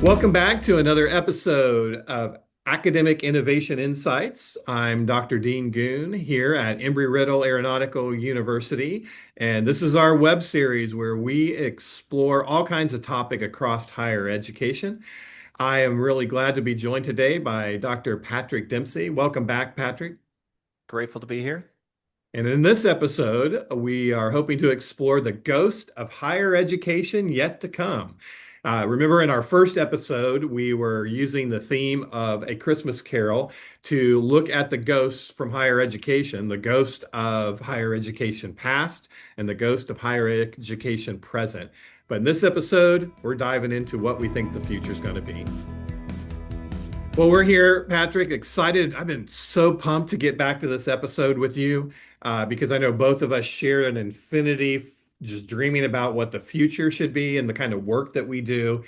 Welcome back to another episode of Academic Innovation Insights. I'm Dr. Dean Goon here at Embry-Riddle Aeronautical University, and this is our web series where we explore all kinds of topic across higher education. I am really glad to be joined today by Dr. Patrick Dempsey. Welcome back, Patrick. Grateful to be here. And in this episode, we are hoping to explore the ghost of higher education yet to come. Remember, in our first episode, we were using the theme of A Christmas Carol to look at the ghosts from higher education, the ghost of higher education past and the ghost of higher education present. But in this episode, we're diving into what we think the future is going to be. Well, we're here, Patrick, excited. I've been so pumped to get back to this episode with you because I know both of us share an infinity, just dreaming about what the future should be and the kind of work that we do.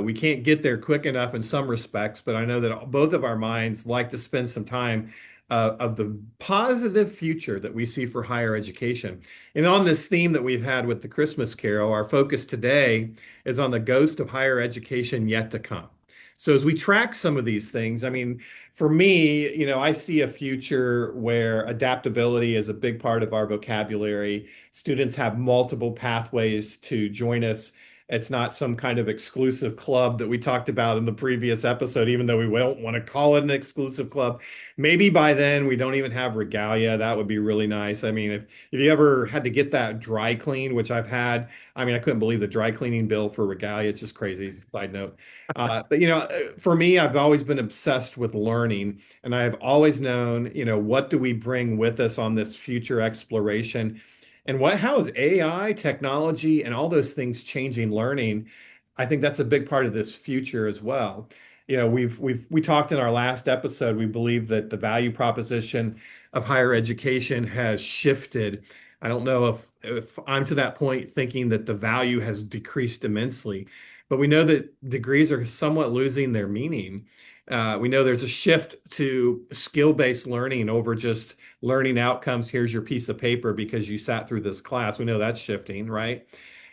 We can't get there quick enough in some respects, but I know that both of our minds like to spend some time of the positive future that we see for higher education. And on this theme that we've had with the Christmas Carol, our focus today is on the ghost of higher education yet to come. So as we track some of these things, I mean, for me, I see a future where adaptability is a big part of our vocabulary. Students have multiple pathways to join us. It's not some kind of exclusive club that we talked about in the previous episode, even though we don't want to call it an exclusive club. Maybe by then we don't even have regalia. That would be really nice. I mean, if you ever had to get that dry cleaned, which I've had, I mean, I couldn't believe the dry cleaning bill for regalia. It's just crazy. Side note. But for me, I've always been obsessed with learning, and I have always known, what do we bring with us on this future exploration, and how is AI, technology, and all those things changing learning? I think that's a big part of this future as well. We talked in our last episode. We believe that the value proposition of higher education has shifted. I don't know if I'm to that point thinking that the value has decreased immensely, but we know that degrees are somewhat losing their meaning. We know there's a shift to skill-based learning over just learning outcomes. Here's your piece of paper because you sat through this class. We know that's shifting, right?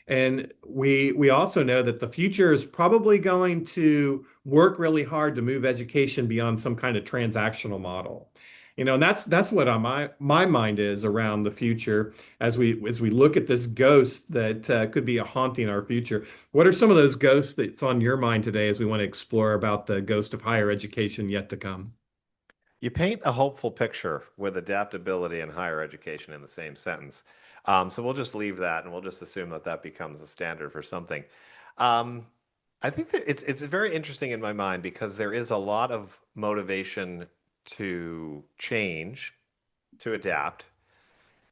And we also know that the future is probably going to work really hard to move education beyond some kind of transactional model. And that's what on my mind is around the future as we look at this ghost that could be haunting our future. What are some of those ghosts that's on your mind today as we want to explore about the ghost of higher education yet to come? You paint a hopeful picture with adaptability and higher education in the same sentence. So we'll just leave that and we'll just assume that that becomes a standard for something. Um, I think that it's very interesting in my mind because there is a lot of motivation to change, to adapt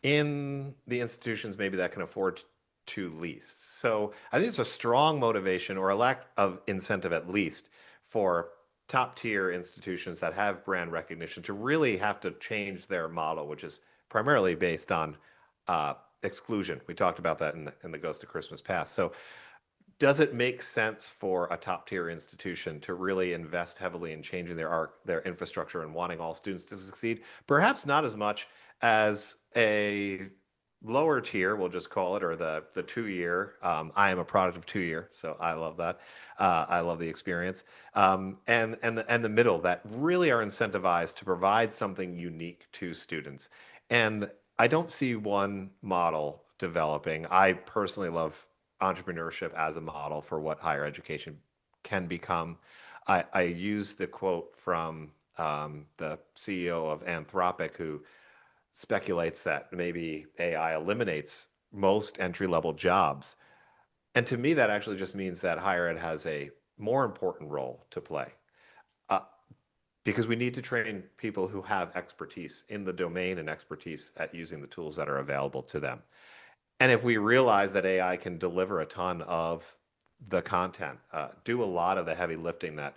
in the institutions maybe that can afford to lease. So I think it's a strong motivation or a lack of incentive at least for top tier institutions that have brand recognition to really have to change their model, which is primarily based on uh, exclusion. We talked about that in the Ghost of Christmas Past. So does it make sense for a top tier institution to really invest heavily in changing their infrastructure and wanting all students to succeed? Perhaps not as much as a lower tier, we'll just call it, or the 2 year. I am a product of 2 year, so I love that. I love the experience. And the middle that really are incentivized to provide something unique to students. And I don't see one model developing. I personally love entrepreneurship as a model for what higher education can become. I use the quote from the CEO of Anthropic, who speculates that maybe AI eliminates most entry level jobs. And to me, that actually just means that higher ed has a more important role to play uh, because we need to train people who have expertise in the domain and expertise at using the tools that are available to them. And if we realize that AI can deliver a ton of the content, do a lot of the heavy lifting that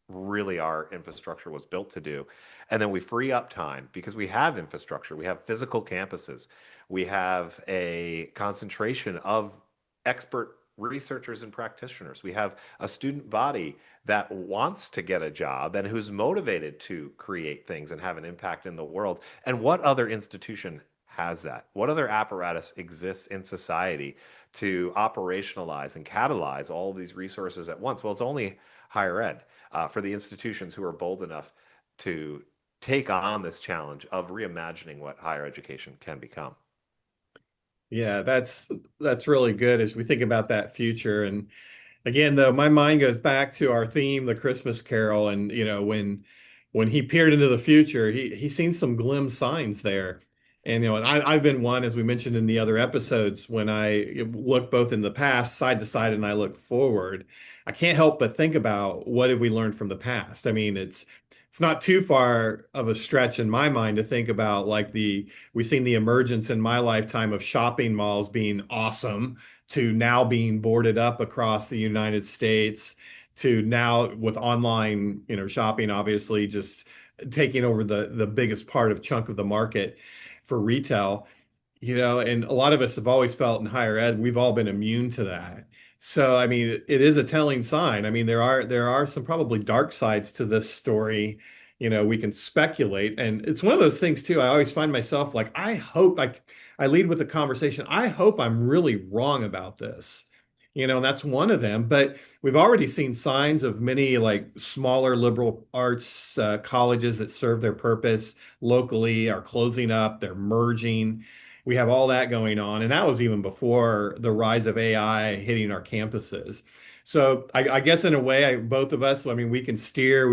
really our infrastructure was built to do, and then we free up time because we have infrastructure, we have physical campuses, we have a concentration of expert researchers and practitioners. We have a student body that wants to get a job and who's motivated to create things and have an impact in the world. And what other institution has that? What other apparatus exists in society to operationalize and catalyze all of these resources at once? Well, it's only higher ed for the institutions who are bold enough to take on this challenge of reimagining what higher education can become. Yeah, that's really good as we think about that future. And again, though, my mind goes back to our theme, the Christmas Carol, and when he peered into the future, he seen some glim signs there. And and I've been one, as we mentioned in the other episodes, when I look both in the past, side to side, and I look forward, I can't help but think about what have we learned from the past. I mean, it's not too far of a stretch in my mind to think about like we've seen the emergence in my lifetime of shopping malls being awesome to now being boarded up across the United States to now with online, shopping obviously just taking over the biggest part of chunk of the market for retail. And a lot of us have always felt in higher ed, we've all been immune to that. So, I mean, it is a telling sign. I mean, there are some probably dark sides to this story. We can speculate, and it's one of those things too. I always find myself like, I lead with the conversation. I hope I'm really wrong about this. And that's one of them. But we've already seen signs of many like smaller liberal arts colleges that serve their purpose locally are closing up. They're merging. We have all that going on. And that was even before the rise of AI hitting our campuses. So I guess in a way, both of us, I mean, we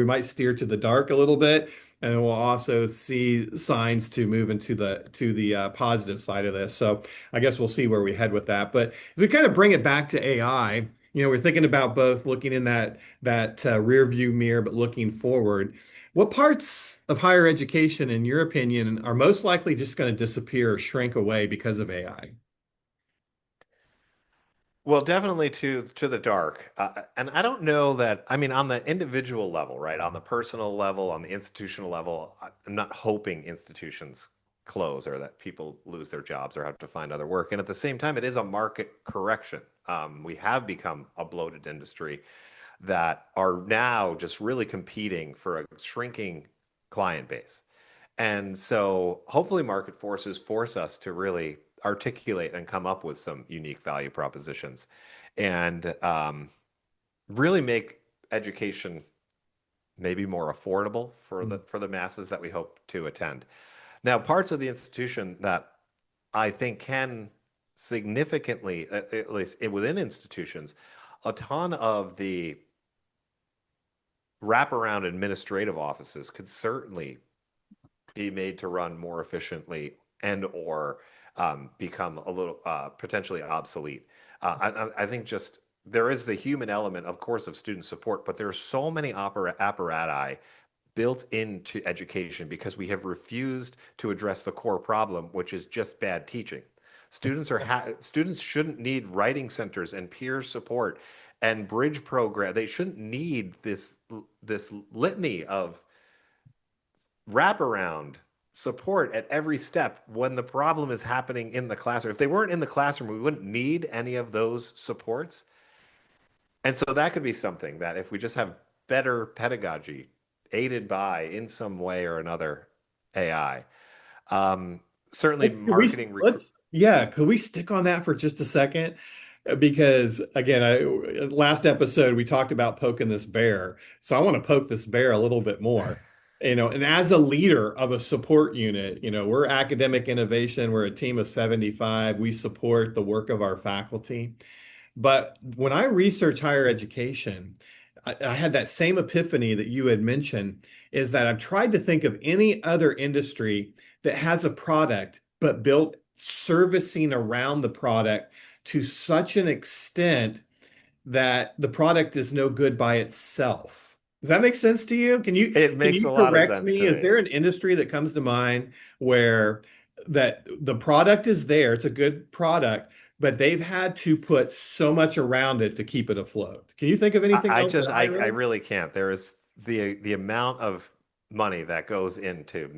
might steer to the dark a little bit, and then we'll also see signs to move into the positive side of this. So I guess we'll see where we head with that. But if we kind of bring it back to AI, we're thinking about both looking in that rear view mirror, but looking forward. What parts of higher education, in your opinion, are most likely just going to disappear or shrink away because of AI? Well, definitely to the dark. And I don't know that, I mean, on the individual level, right? On the personal level, on the institutional level, I'm not hoping institutions close or that people lose their jobs or have to find other work. And at the same time, it is a market correction. We have become a bloated industry that are now just really competing for a shrinking client base. And so hopefully market forces force us to really articulate and come up with some unique value propositions and really make education maybe more affordable for the masses that we hope to attend. Now, parts of the institution that I think can significantly, at least within institutions, a ton of the wraparound administrative offices could certainly be made to run more efficiently and or become a little potentially obsolete. I think just there is the human element, of course, of student support, but there are so many apparati built into education because we have refused to address the core problem, which is just bad teaching. Students shouldn't need writing centers and peer support and bridge program. They shouldn't need this litany of wraparound support at every step when the problem is happening in the classroom. If they weren't in the classroom, we wouldn't need any of those supports. And so that could be something that if we just have better pedagogy aided by, in some way or another, AI, certainly Could we marketing. could we stick on that for just a second? Because again, last episode we talked about poking this bear. So I want to poke this bear a little bit more. And as a leader of a support unit, we're academic innovation, we're a team of 75. We support the work of our faculty. But when I research higher education, I had that same epiphany that you had mentioned, is that I've tried to think of any other industry that has a product but built servicing around the product to such an extent that the product is no good by itself. Does that make sense to you? Can you It can makes you a lot of correct sense me? to Is me. there an industry that comes to mind where that the product is there, it's a good product, but they've had to put so much around it to keep it afloat? Can you think of anything else that I really? really can't. There is the amount of money that goes into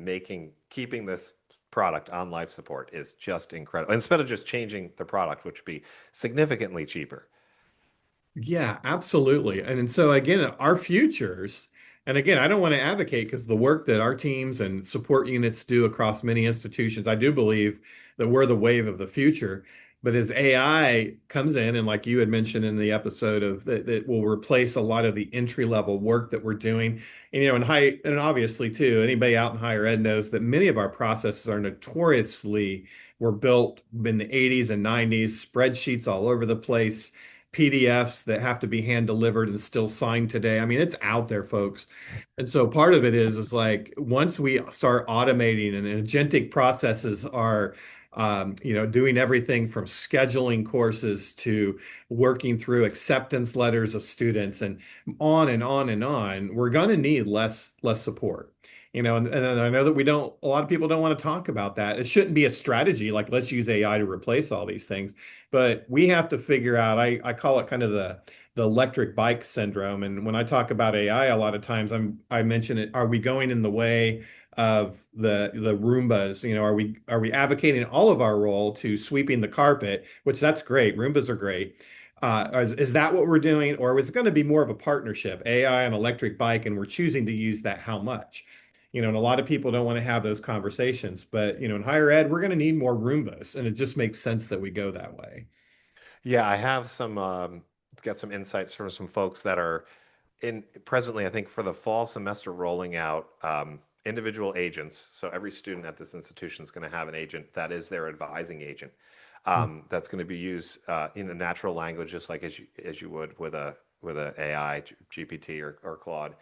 keeping this product on life support is just incredible. Instead of just changing the product, which would be significantly cheaper. Yeah, absolutely. And so again, our futures, And again, I don't want to advocate because the work that our teams and support units do across many institutions, I do believe that we're the wave of the future. But as AI comes in, and like you had mentioned in the episode of that will replace a lot of the entry level work that we're doing. And and high and obviously too, anybody out in higher ed knows that many of our processes are notoriously were built in the 80s and 90s, spreadsheets all over the place. PDFs that have to be hand delivered and still signed today. I mean, it's out there, folks. And so part of it is like once we start automating and agentic processes are doing everything from scheduling courses to working through acceptance letters of students and on and on and on, we're going to need less support. And I know that a lot of people don't want to talk about that. It shouldn't be a strategy like let's use AI to replace all these things, but we have to figure out, I call it kind of the electric bike syndrome. And when I talk about AI, a lot of times I mention it, are we going in the way of the Roombas? Are we advocating all of our role to sweeping the carpet, which that's great. Roombas are great. Is that what we're doing, or is it going to be more of a partnership, AI and electric bike, and we're choosing to use that how much? And a lot of people don't want to have those conversations, but in higher ed, we're going to need more Roombas, and it just makes sense that we go that way. Yeah, I have some got some insights from some folks that are in presently, I think for the fall semester rolling out individual agents. So every student at this institution is going to have an agent that is their advising agent. That's going to be used in a natural language, just like as you would with a AI, GPT or Claude,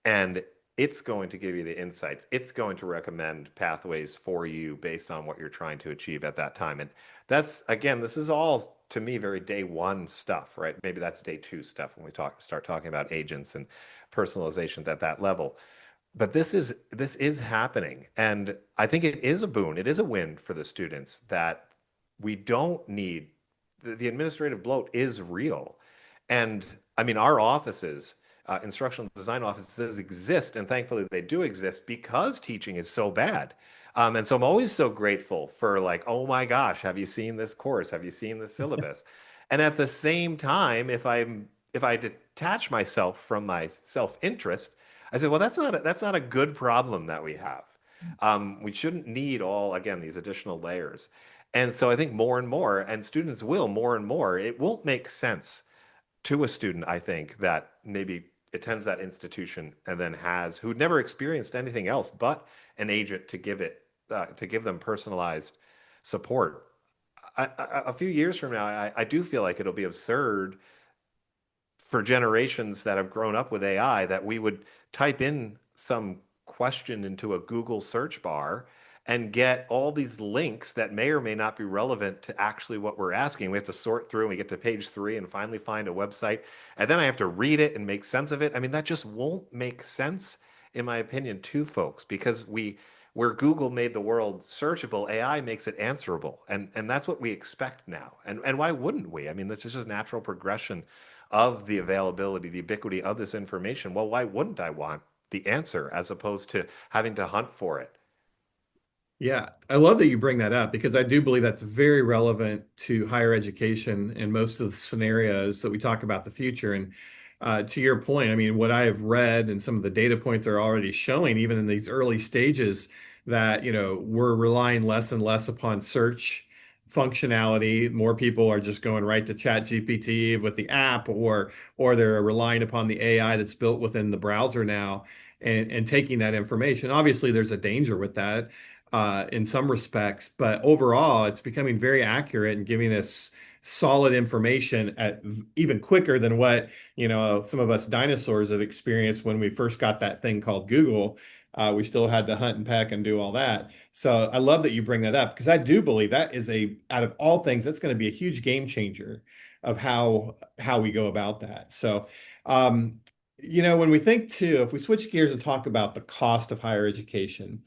and it's going to give you the insights. It's going to recommend pathways for you based on what you're trying to achieve at that time. And that's again, this is all to me very day one stuff, right? Maybe that's day two stuff when we start talking about agents and personalization at that level. But this is happening, and I think it is a boon. It is a win for the students that we don't need the administrative bloat is real. And I mean, our offices, instructional design offices exist, and thankfully they do exist because teaching is so bad. And so I'm always so grateful for like, oh my gosh, have you seen this course? Have you seen the syllabus? And at the same time, if I detach myself from my self-interest, I said, well, that's not a good problem that we have. We shouldn't need all, again, these additional layers. And so I think more and more, and students will more and more, it won't make sense to a student, I think, that maybe attends that institution and then who'd never experienced anything else but an agent to give them personalized support. A few years from now, I do feel like it'll be absurd for generations that have grown up with AI that we would type in some question into a Google search bar and get all these links that may or may not be relevant to actually what we're asking. We have to sort through and we get to page 3 and finally find a website. And then I have to read it and make sense of it. I mean, that just won't make sense, in my opinion, to folks because where Google made the world searchable, AI makes it answerable. And that's what we expect now. And why wouldn't we? I mean, this is just natural progression of the availability, the ubiquity of this information. Well, why wouldn't I want the answer as opposed to having to hunt for it? Yeah, I love that you bring that up because I do believe that's very relevant to higher education and most of the scenarios that we talk about the future. And to your point, I mean, what I have read and some of the data points are already showing, even in these early stages, that we're relying less and less upon search functionality. More people are just going right to Chat GPT with the app, or they're relying upon the AI that's built within the browser now and taking that information. Obviously, there's a danger with that in some respects, but overall, it's becoming very accurate and giving us solid information at even quicker than what some of us dinosaurs have experienced when we first got that thing called Google. We still had to hunt and peck and do all that. So I love that you bring that up because I do believe that is out of all things, that's going to be a huge game changer of how we go about that. So, when we think too, if we switch gears and talk about the cost of higher education.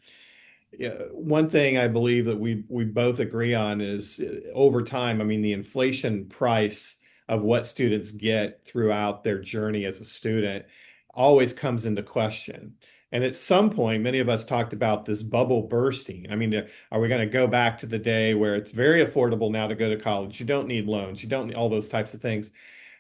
Yeah, one thing I believe that we both agree on is over time, I mean, the inflation price of what students get throughout their journey as a student always comes into question. And at some point, many of us talked about this bubble bursting. I mean, are we going to go back to the day where it's very affordable now to go to college? You don't need loans, you don't need all those types of things,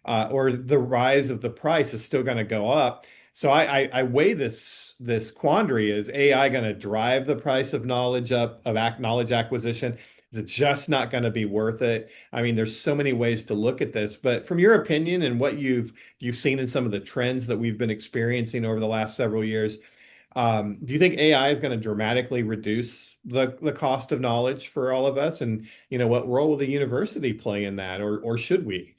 or the rise of the price is still going to go up. So I weigh this quandary: is AI going to drive the price of knowledge up, of knowledge acquisition? Is it just not going to be worth it? I mean, there's so many ways to look at this, but from your opinion and what you've seen in some of the trends that we've been experiencing over the last several years, do you think AI is going to dramatically reduce the cost of knowledge for all of us? And what role will the university play in that, or should we?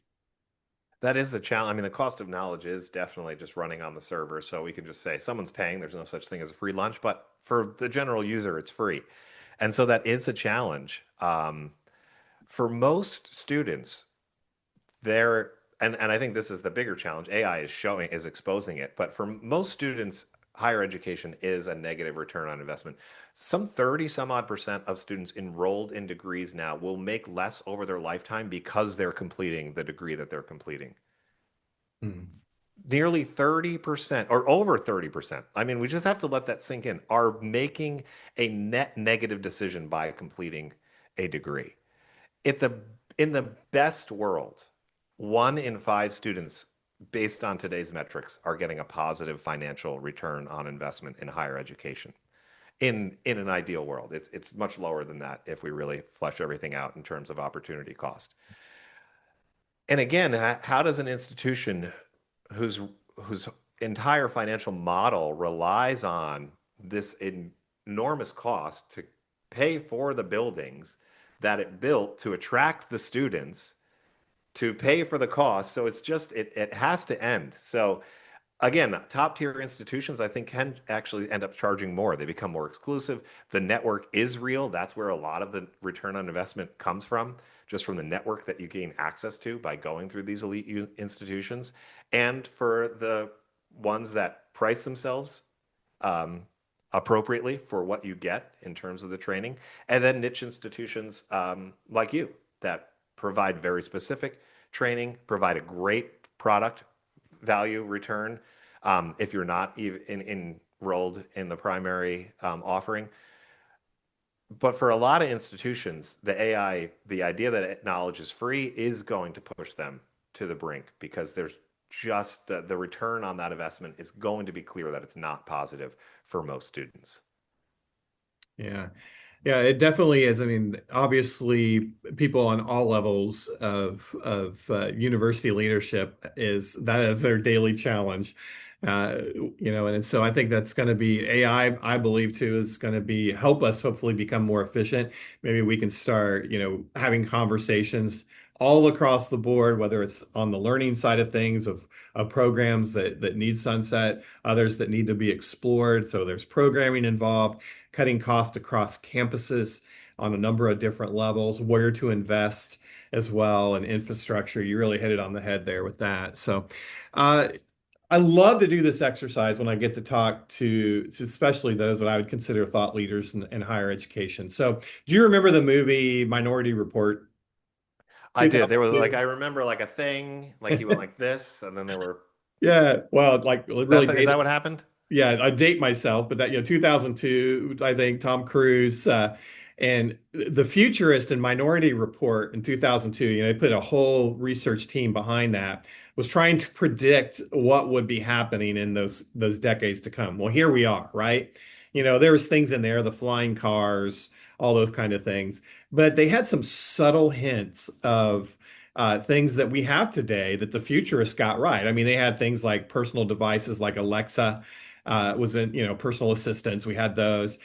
That is the challenge. I mean, the cost of knowledge is definitely just running on the server. So we can just say someone's paying. There's no such thing as a free lunch, but for the general user, it's free. And so that is a challenge. For most students, there, and I think this is the bigger challenge. AI is showing, is exposing it. But for most students, higher education is a negative return on investment. Some 30 some odd percent of students enrolled in degrees now will make less over their lifetime because they're completing the degree that they're completing. Hmm. Nearly 30% or over 30%. I mean, we just have to let that sink in, are making a net negative decision by completing a degree. If the in the best world, 1 in 5 students, based on today's metrics, are getting a positive financial return on investment in higher education. In an ideal world, it's much lower than that if we really flesh everything out in terms of opportunity cost. And again, how does an institution whose whose entire financial model relies on this enormous cost to pay for the buildings that it built to attract the students to pay for the cost. So it's just it has to end. So again, top tier institutions I think can actually end up charging more. They become more exclusive. The network is real. That's where a lot of the return on investment comes from, just from the network that you gain access to by going through these elite institutions. And for the ones that price themselves um, appropriately for what you get in terms of the training, and then niche institutions like you that provide very specific training, provide a great product value return if you're not even enrolled in the primary offering. But for a lot of institutions, the AI, the idea that knowledge is free is going to push them to the brink because there's just the return on that investment is going to be clear that it's not positive for most students. Yeah. Yeah, it definitely is. I mean, obviously, people on all levels of university leadership is that is their daily challenge. And so I think that's going to be AI, I believe too, is going to be help us hopefully become more efficient. Maybe we can start, having conversations all across the board, whether it's on the learning side of things of programs that need sunset, others that need to be explored. So there's programming involved, cutting costs across campuses on a number of different levels, where to invest as well, and infrastructure. You really hit it on the head there with that. So, uh, I love to do this exercise when I get to talk to especially those that I would consider thought leaders in higher education. So, do you remember the movie Minority Report, I did. There was like 2002? I remember like a thing, like he went like this, and then there were Yeah, well, like really is that dated. what happened? Yeah, I date myself, but that 2002, I think Tom Cruise and the futurist in Minority Report in 2002, they put a whole research team behind that, was trying to predict what would be happening in those decades to come. Well, here we are, right? There was things in there, the flying cars, all those kind of things, but they had some subtle hints of things that we have today that the futurists got right. I mean, they had things like personal devices like Alexa was in, personal assistants. We had those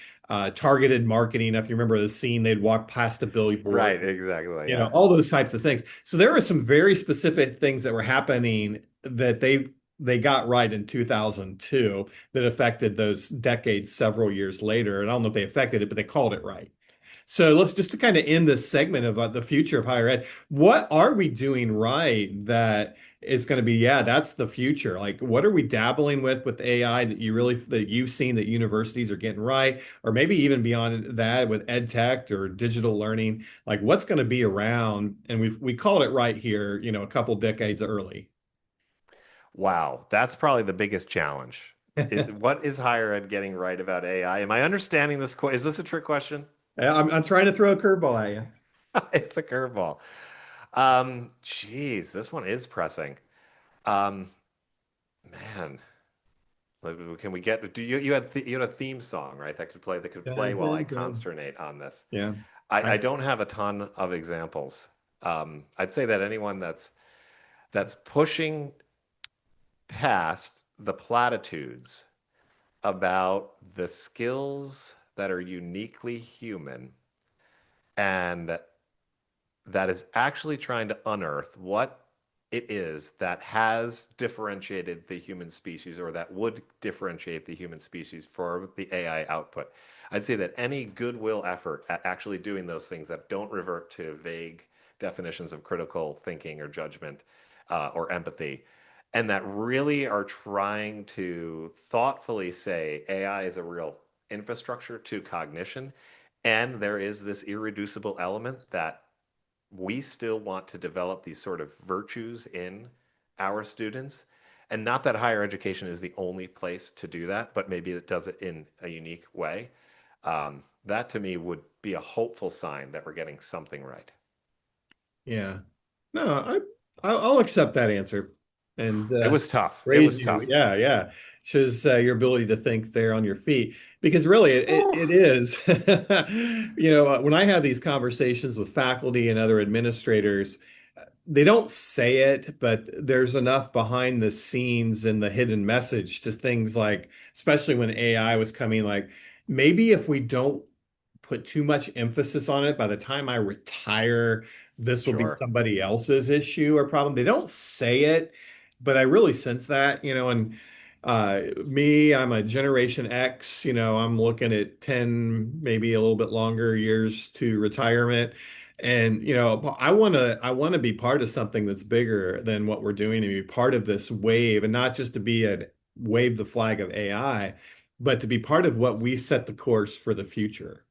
targeted marketing. If you remember the scene, they'd walk past a billboard, Right, exactly. Yeah. all those types of things. So there were some very specific things that were happening that they got right in 2002 that affected those decades several years later. And I don't know if they affected it, but they called it right. So let's just to kind of end this segment of the future of higher ed. What are we doing right that is going to be, yeah, that's the future. Like, what are we dabbling with AI that you've seen that universities are getting right, or maybe even beyond that with ed tech or digital learning? Like, what's going to be around? And we called it right here, a couple decades early. Wow, that's probably the biggest challenge. What is higher ed getting right about AI? Am I understanding this? Is this a trick question? I'm trying to throw a curveball at you. It's a curveball. Geez, this one is pressing. Um, man. Like, can we get? Do you had you had a theme song, right? That could play Dun, while I dun, dun. consternate on this. Yeah. I I don't have a ton of examples. I'd say that anyone that's pushing past the platitudes about the skills that are uniquely human and that is actually trying to unearth what it is that has differentiated the human species or that would differentiate the human species for the AI output. I'd say that any goodwill effort at actually doing those things that don't revert to vague definitions of critical thinking or judgment or empathy, and that really are trying to thoughtfully say AI is a real infrastructure to cognition, and there is this irreducible element that we still want to develop these sort of virtues in our students. And not that higher education is the only place to do that, but maybe it does it in a unique way. That to me would be a hopeful sign that we're getting something right. Yeah. No, I'll accept that answer and It was tough. It praise was you. tough. Yeah, yeah. Shows your ability to think there on your feet because really it is. When I have these conversations with faculty and other administrators, they don't say it, but there's enough behind the scenes and the hidden message to things like, especially when AI was coming, like maybe if we don't put too much emphasis on it, by the time I retire, this will be Sure. somebody else's issue or problem. They don't say it, but I really sense that, and me, I'm a Generation X, I'm looking at 10, maybe a little bit longer years to retirement. And I want to be part of something that's bigger than what we're doing and be part of this wave and not just to be a wave the flag of AI, but to be part of what we set the course for the future.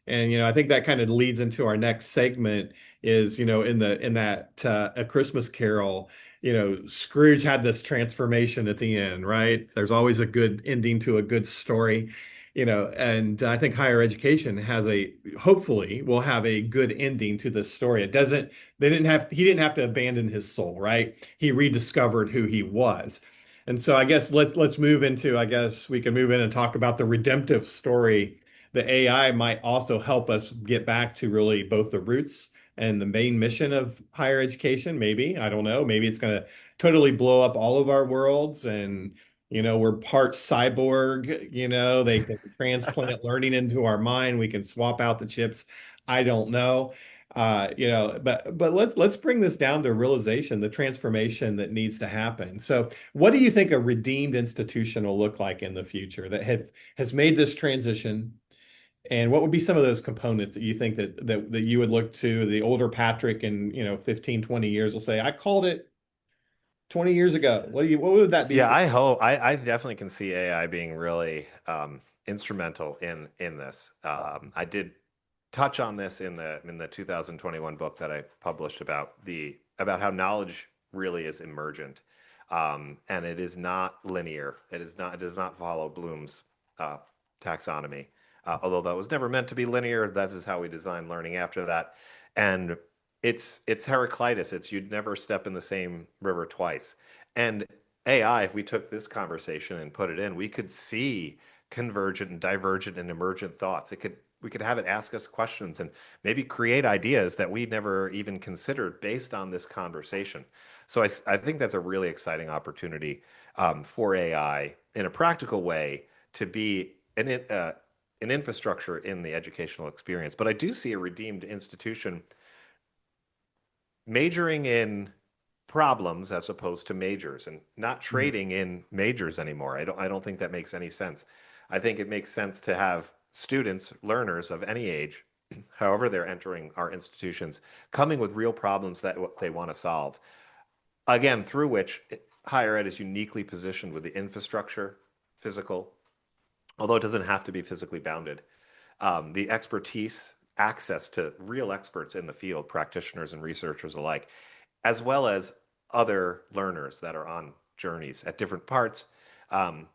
And I think that kind of leads into our next segment is, in that A Christmas Carol, Scrooge had this transformation at the end, right? There's always a good ending to a good story, and I think higher education hopefully will have a good ending to this story. He didn't have to abandon his soul, right? He rediscovered who he was. And so I guess let's move into, I guess we can move in and talk about the redemptive story. The AI might also help us get back to really both the roots and the main mission of higher education. Maybe, I don't know. Maybe it's going to totally blow up all of our worlds and we're part cyborg, they can transplant learning into our mind. We can swap out the chips. I don't know. But let's bring this down to realization, the transformation that needs to happen. So, what do you think a redeemed institution will look like in the future that has made this transition? And what would be some of those components that you think that you would look to the older Patrick in, 15, 20 years will say, I called it 20 years ago. What would that be Yeah, for? I definitely can see AI being really instrumental in this. I did touch on this in the 2021 book that I published about how knowledge really is emergent, and it is not linear. It does not follow Bloom's uh, taxonomy, although that was never meant to be linear. That is how we design learning after that, and it's Heraclitus. It's you'd never step in the same river twice. And AI, if we took this conversation and put it in, we could see convergent and divergent and emergent thoughts. It could we could have it ask us questions and maybe create ideas that we never even considered based on this conversation. So I think that's a really exciting opportunity for AI in a practical way to be an infrastructure in the educational experience. But I do see a redeemed institution majoring in problems as opposed to majors and not Yeah. trading in majors anymore. I don't think that makes any sense. I think it makes sense to have students, learners of any age, however they're entering our institutions, coming with real problems that they want to solve. Again, through which higher ed is uniquely positioned with the infrastructure, physical, although it doesn't have to be physically bounded, the expertise, access to real experts in the field, practitioners and researchers alike, as well as other learners that are on journeys at different parts. Um,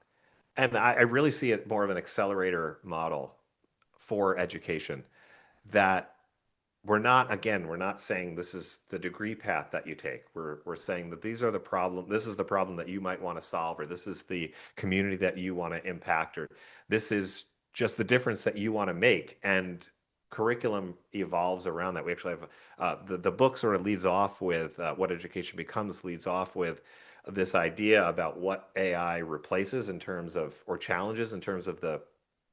and I really see it more of an accelerator model for education that we're not saying this is the degree path that you take. We're saying that these are the problem, this is the problem that you might want to solve, or this is the community that you want to impact, or this is just the difference that you want to make. And curriculum evolves around that. We actually have the book sort of leads off with What Education Becomes leads off with this idea about what AI replaces in terms of, or challenges in terms of the,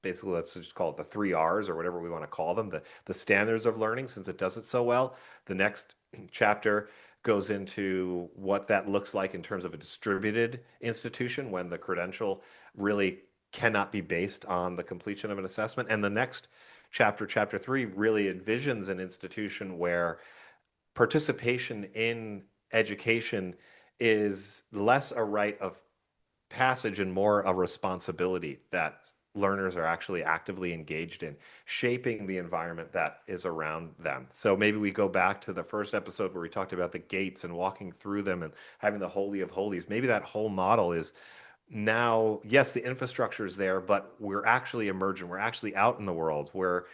basically let's just call it the three R's or whatever we want to call them, the standards of learning, since it does it so well. The next chapter goes into what that looks like in terms of a distributed institution when the credential really cannot be based on the completion of an assessment. And the next chapter, chapter three, really envisions an institution where participation in education is less a rite of passage and more a responsibility that learners are actually actively engaged in shaping the environment that is around them. So maybe we go back to the first episode where we talked about the gates and walking through them and having the holy of holies. Maybe that whole model is now, yes, the infrastructure is there, but we're actually emergent. We're actually out in the world where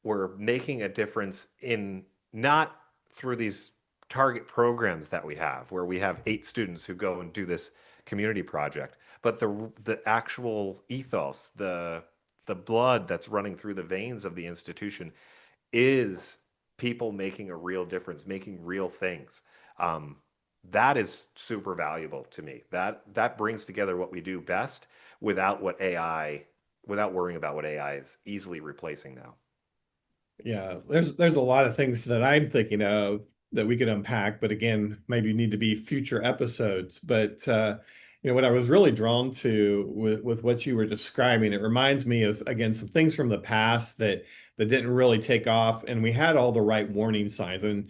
we're making a difference in, not through these target programs that we have, where we have 8 students who go and do this community project, but the actual ethos, the blood that's running through the veins of the institution is people making a real difference, making real things. Um, that is super valuable to me. That brings together what we do best without what AI, without worrying about what AI is easily replacing now. Yeah, there's a lot of things that I'm thinking of that we could unpack, but again, maybe need to be future episodes. But what I was really drawn to with what you were describing, it reminds me of again some things from the past that didn't really take off, and we had all the right warning signs. And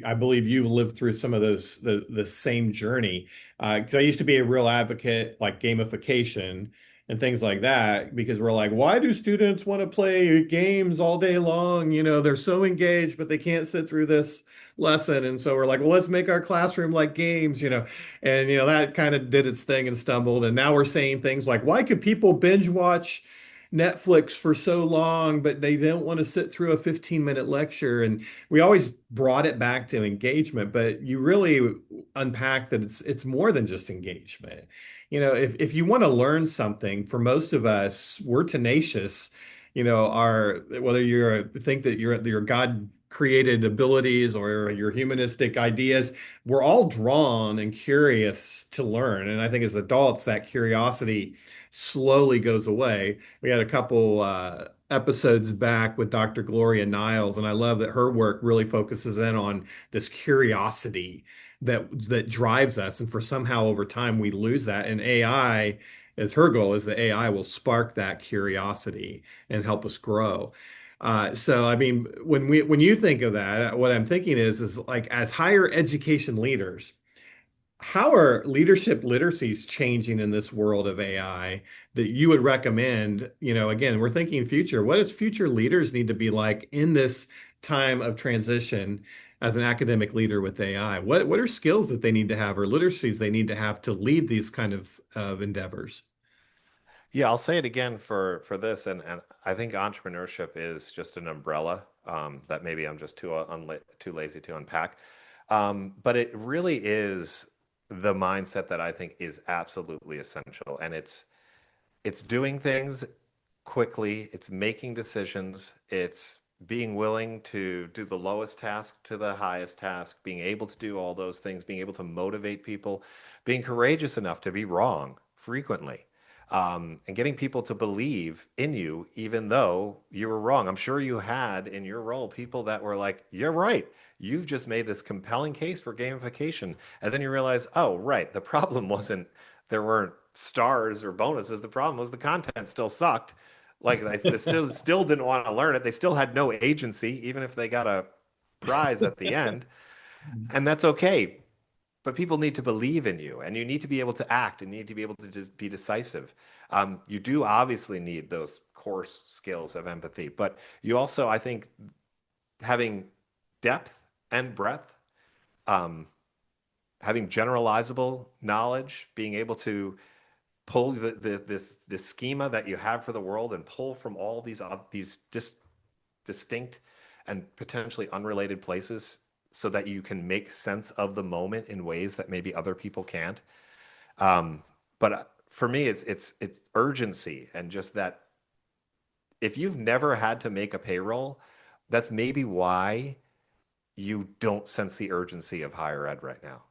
I believe you lived through some of those the same journey. 'Cause I used to be a real advocate like gamification and things like that because we're like, why do students want to play games all day long? They're so engaged, but they can't sit through this lesson. And so we're like, well, let's make our classroom like games, and that kind of did its thing and stumbled. And now we're saying things like, why could people binge watch Netflix for so long, but they don't want to sit through a 15-minute lecture? And we always brought it back to engagement, but you really unpack that it's more than just engagement. If you want to learn something, for most of us, we're tenacious. Our whether think that your God created abilities or your humanistic ideas, we're all drawn and curious to learn. And I think as adults, that curiosity slowly goes away. We had a couple episodes back with Dr. Gloria Niles, and I love that her work really focuses in on this curiosity that drives us. And for somehow over time we lose that. And AI, as her goal is that AI will spark that curiosity and help us grow. So I mean, when you think of that, what I'm thinking is like as higher education leaders, how are leadership literacies changing in this world of AI that you would recommend? Again, we're thinking future. What does future leaders need to be like in this time of transition as an academic leader with AI? What are skills that they need to have or literacies they need to have to lead these kind of endeavors? Yeah, I'll say it again for this, and I think entrepreneurship is just an umbrella that maybe I'm just too lazy to unpack. But it really is the mindset that I think is absolutely essential, and it's doing things quickly, it's making decisions, it's being willing to do the lowest task to the highest task, being able to do all those things, being able to motivate people, being courageous enough to be wrong frequently, and getting people to believe in you even though you were wrong. I'm sure you had in your role people that were like, "You're right. You've just made this compelling case for gamification." And then you realize, "Oh, right. The problem wasn't there weren't stars or bonuses. The problem was the content still sucked. Like they still didn't want to learn it. They still had no agency, even if they got a prize at the end. And that's okay. But people need to believe in you, and you need to be able to act, and you need to be able to just be decisive. You do obviously need those core skills of empathy, but you also, I think, having depth and breadth, um, having generalizable knowledge, being able to pull this schema that you have for the world and pull from all these distinct and potentially unrelated places so that you can make sense of the moment in ways that maybe other people can't. But for me, it's urgency and just that if you've never had to make a payroll, that's maybe why you don't sense the urgency of higher ed right now.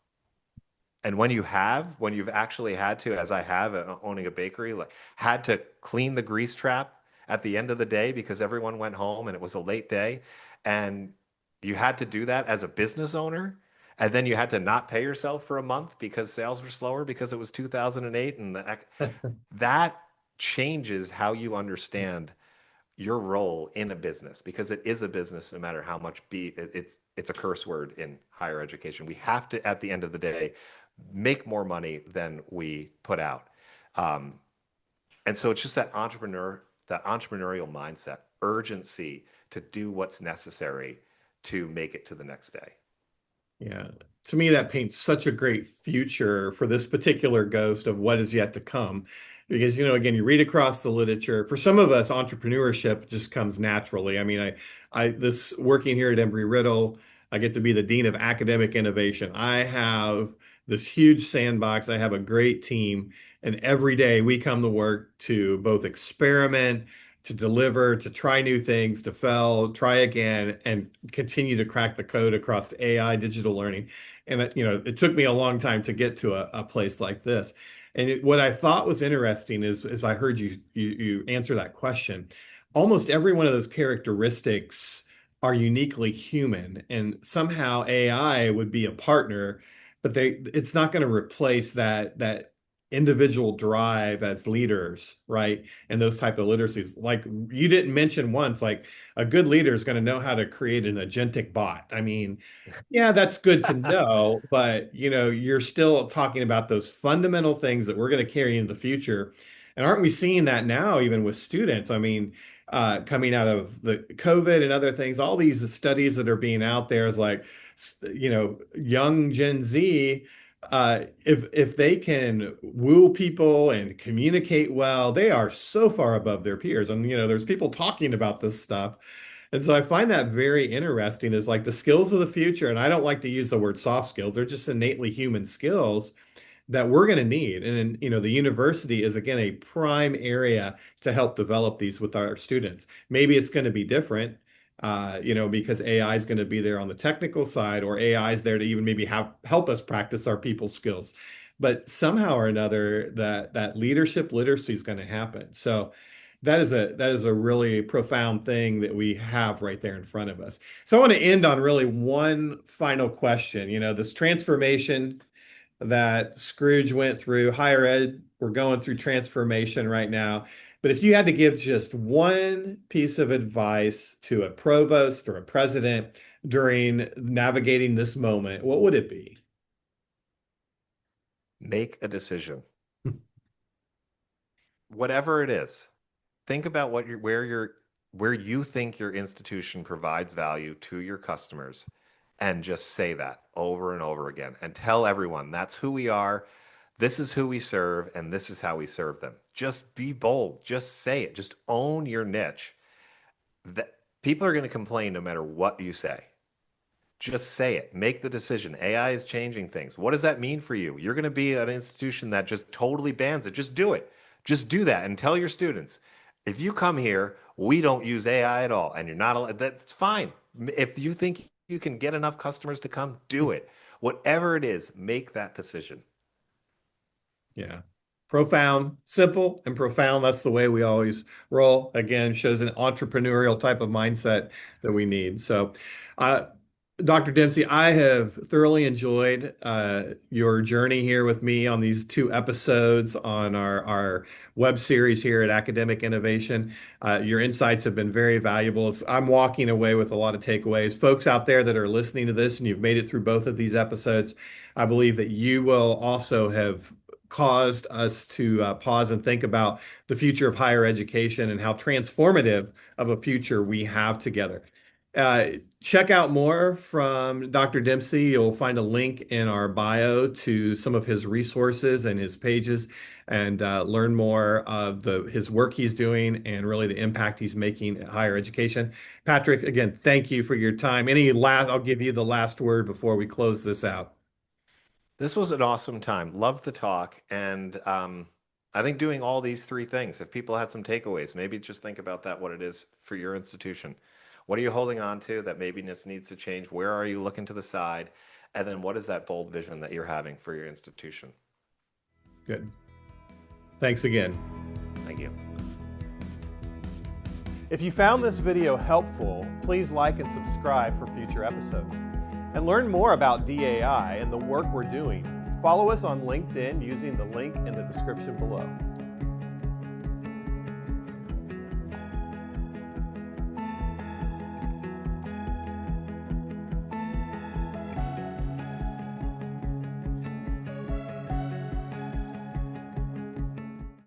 And when you've actually had to, as I have owning a bakery, like had to clean the grease trap at the end of the day because everyone went home and it was a late day, and you had to do that as a business owner, and then you had to not pay yourself for a month because sales were slower because it was 2008, and that changes how you understand your role in a business because it is a business no matter how much it's a curse word in higher education. We have to at the end of the day make more money than we put out. Um, and so it's just that entrepreneurial mindset, urgency to do what's necessary to make it to the next day. Yeah. To me, that paints such a great future for this particular ghost of what is yet to come. Because, again, you read across the literature. For some of us, entrepreneurship just comes naturally. I mean, this working here at Embry-Riddle, I get to be the dean of academic innovation. I have this huge sandbox. I have a great team, and every day we come to work to both experiment, to deliver, to try new things, to fail, try again, and continue to crack the code across AI, digital learning. And it took me a long time to get to a place like this. And what I thought was interesting is, as I heard you answer that question, almost every one of those characteristics are uniquely human, and somehow AI would be a partner, but it's not going to replace that individual drive as leaders, right? And those type of literacies. Like you didn't mention once, like a good leader is going to know how to create an agentic bot. I mean, yeah, that's good to know, but you're still talking about those fundamental things that we're going to carry into the future. And aren't we seeing that now, even with students? I mean, coming out of the COVID and other things, all these studies that are being out there is like, young Gen Z, if they can woo people and communicate well, they are so far above their peers. And there's people talking about this stuff. And so I find that very interesting is like the skills of the future. And I don't like to use the word soft skills. They're just innately human skills that we're going to need. And the university is again a prime area to help develop these with our students. Maybe it's going to be different, because AI is going to be there on the technical side, or AI is there to even maybe help us practice our people skills. But somehow or another, that leadership literacy is going to happen. So that is a really profound thing that we have right there in front of us. So I want to end on really one final question. This transformation that Scrooge went through, higher ed, we're going through transformation right now. But if you had to give just one piece of advice to a provost or a president during navigating this moment, what would it be? Make a decision, whatever it is. Think about where you think your institution provides value to your customers, and just say that over and over again and tell everyone that's who we are, this is who we serve, and this is how we serve them. Just be bold, just say it, just own your niche. That people are going to complain no matter what you say. Just say it. Make the decision. AI is changing things. What does that mean for you? You're going to be an institution that just totally bans it. Just do it. Just do that and tell your students, if you come here, we don't use AI at all, and you're not allowed, that's fine. If you think you can get enough customers to come, do it. Whatever it is, make that decision. Yeah. Profound, simple and profound. That's the way we always roll. Again, shows an entrepreneurial type of mindset that we need. So, uh, Dr. Dempsey, I have thoroughly enjoyed your journey here with me on these two episodes on our web series here at Academic Innovation. Your insights have been very valuable. I'm walking away with a lot of takeaways. Folks out there that are listening to this and you've made it through both of these episodes, I believe that you will also have caused us to pause and think about the future of higher education and how transformative of a future we have together. Check out more from Dr. Dempsey. You'll find a link in our bio to some of his resources and his pages, and learn more of his work he's doing and really the impact he's making in higher education. Patrick, again, thank you for your time. I'll give you the last word before we close this out. This was an awesome time. Loved the talk. And I think doing all these three things, if people had some takeaways, maybe just think about that, what it is for your institution. What are you holding on to that maybe this needs to change? Where are you looking to the side? And then what is that bold vision that you're having for your institution? Good. Thanks again. Thank you. If you found this video helpful, please like and subscribe for future episodes. And learn more about DAI and the work we're doing. Follow us on LinkedIn using the link in the description below.